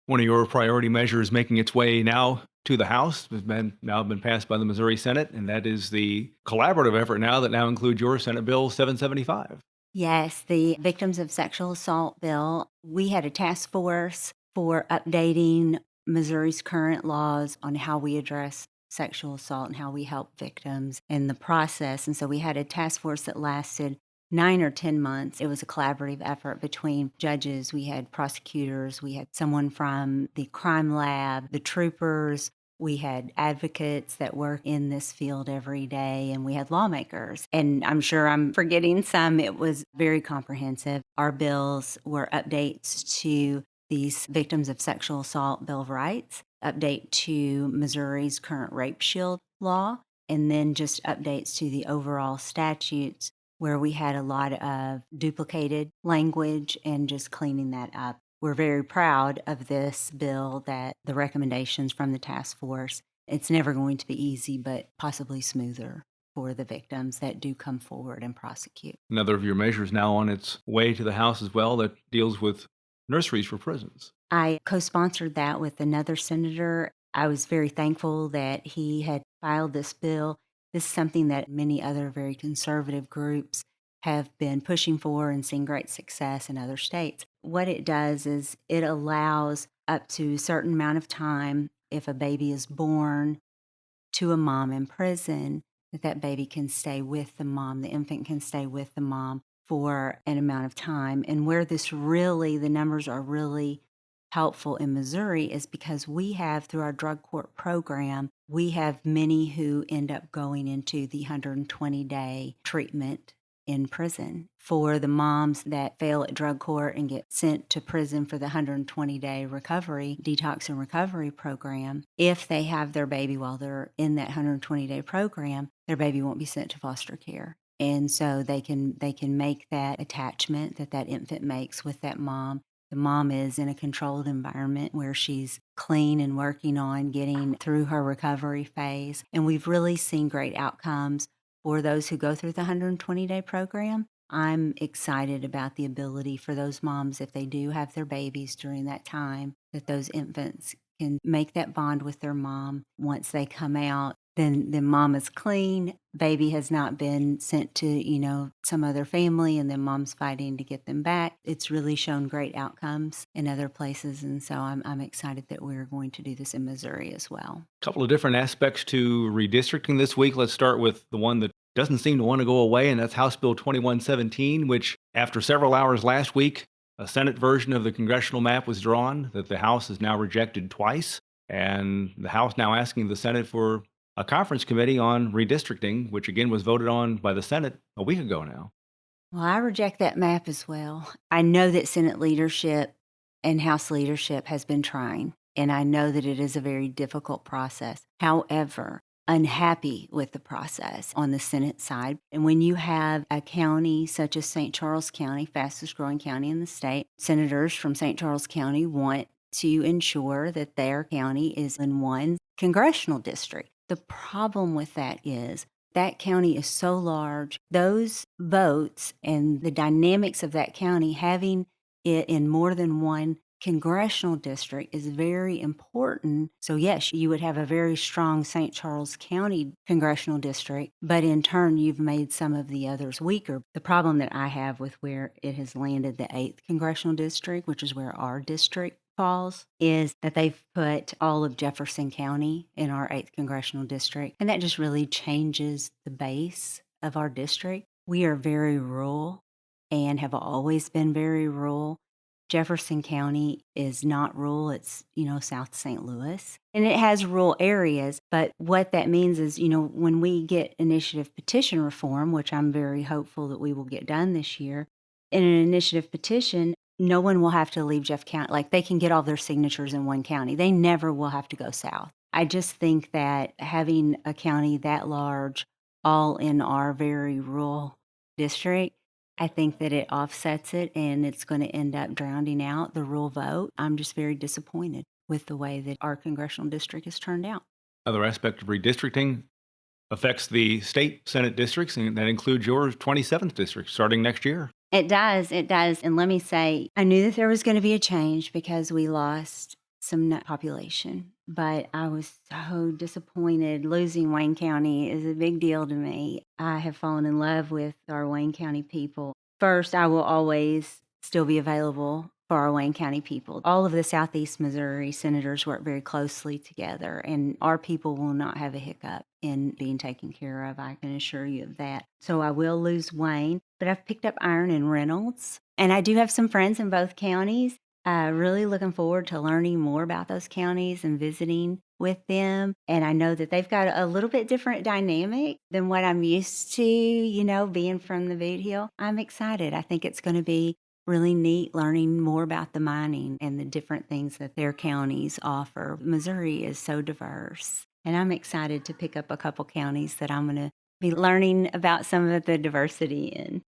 One of your priority measures making its way now to the House has been passed by the Missouri Senate, and that is the collaborative effort now that now includes your Senate Bill 775. Yes, the Victims of Sexual Assault bill, we had a task force for updating Missouri's current laws on how we address sexual assault and how we help victims in the process. And so we had a task force that lasted 9 or 10 months. It was a collaborative effort between judges, we had prosecutors, we had someone from the crime lab, the troopers, we had advocates that work in this field every day, and we had lawmakers. And I'm sure I'm forgetting some. It was very comprehensive. Our bills were updates to these Victims of Sexual Assault Bill of Rights, update to Missouri's current rape shield law, and then just updates to the overall statutes where we had a lot of duplicated language and just cleaning that up. We're very proud of this bill, that the recommendations from the task force, it's never going to be easy, but possibly smoother for the victims that do come forward and prosecute. Another of your measures now on its way to the House as well that deals with nurseries for prisons. I co-sponsored that with another senator. I was very thankful that he had filed this bill. This is something that many other very conservative groups have been pushing for and seeing great success in other states. What it does is it allows up to a certain amount of time, if a baby is born to a mom in prison, that baby can stay with the mom, the infant can stay with the mom for an amount of time. And where this really, the numbers are really helpful in Missouri is because we have, through our drug court program, we have many who end up going into the 120-day treatment in prison. For the moms that fail at drug court and get sent to prison for the 120-day recovery, detox and recovery program, if they have their baby while they're in that 120-day program, their baby won't be sent to foster care. And so they can make that attachment that that infant makes with that mom. The mom is in a controlled environment where she's clean and working on getting through her recovery phase. And we've really seen great outcomes for those who go through the 120-day program. I'm excited about the ability for those moms, if they do have their babies during that time, that those infants can make that bond with their mom once they come out. Then mom is clean, baby has not been sent to, some other family, and then mom's fighting to get them back. It's really shown great outcomes in other places, and so I'm excited that we're going to do this in Missouri as well. A couple of different aspects to redistricting this week. Let's start with the one that doesn't seem to want to go away, and that's House Bill 2117, which, after several hours last week, a Senate version of the congressional map was drawn that the House has now rejected twice, and the House now asking the Senate for a conference committee on redistricting, which again was voted on by the Senate a week ago now. Well, I reject that map as well. I know that Senate leadership and House leadership has been trying, and I know that it is a very difficult process. However, unhappy with the process on the Senate side. And when you have a county such as St. Charles County, fastest growing county in the state, senators from St. Charles County want to ensure that their county is in one congressional district. The problem with that is that county is so large, those votes and the dynamics of that county, having it in more than one congressional district is very important. So yes, you would have a very strong St. Charles County congressional district, but in turn, you've made some of the others weaker. The problem that I have with where it has landed, the 8th congressional district, which is where our district falls, is that they've put all of Jefferson County in our 8th congressional district, and that just really changes the base of our district. We are very rural and have always been very rural. Jefferson County is not rural. It's, South St. Louis. And it has rural areas. But what that means is, when we get initiative petition reform, which I'm very hopeful that we will get done this year, in an initiative petition, no one will have to leave Jeff County. Like, they can get all their signatures in one county. They never will have to go south. I just think that having a county that large, all in our very rural district, I think that it offsets it, and it's going to end up drowning out the rural vote. I'm just very disappointed with the way that our congressional district has turned out. Other aspect of redistricting affects the state Senate districts, and that includes your 27th district starting next year. It does. And let me say, I knew that there was going to be a change because we lost some nut population. But I was so disappointed. Losing Wayne County is a big deal to me. I have fallen in love with our Wayne County people. First, I will always still be available for our Wayne County people. All of the Southeast Missouri senators work very closely together, and our people will not have a hiccup in being taken care of. I can assure you of that. So I will lose Wayne, but I've picked up Iron and Reynolds, and I do have some friends in both counties. Really looking forward to learning more about those counties and visiting with them. And I know that they've got a little bit different dynamic than what I'm used to, being from the Boot Hill. I'm excited. I think it's going to be really neat learning more about the mining and the different things that their counties offer. Missouri is so diverse, and I'm excited to pick up a couple counties that I'm going to be learning about some of the diversity in.